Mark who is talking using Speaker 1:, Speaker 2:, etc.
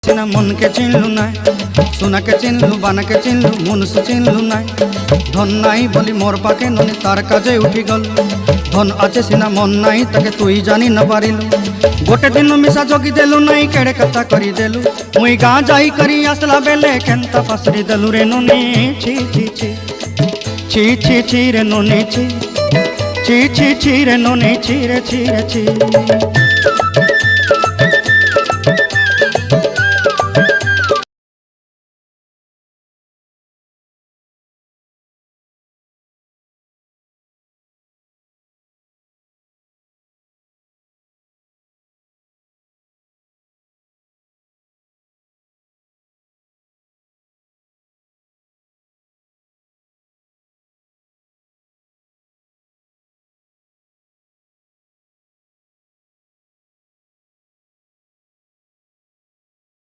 Speaker 1: सिना मन के चिन्हलु ना सोना के चिन्हलु बाना के चिन्हलु मुनुष चिन्हलु ना धन नाई बोली मोर पाके ननी तार काजे उठी गल धन आछे सिना मन नाई ताके तुई जानी न पारिलु गोटे दिन मिसा जगी देलु नाई केड़े कथा करी देलु मुई गाँ जाई करी आसला बेले केंता फासरी देलु रे ननी छी छी छी छी छी छी रे ननी छी छी छी छी रे ननी छी रे छी रे छी।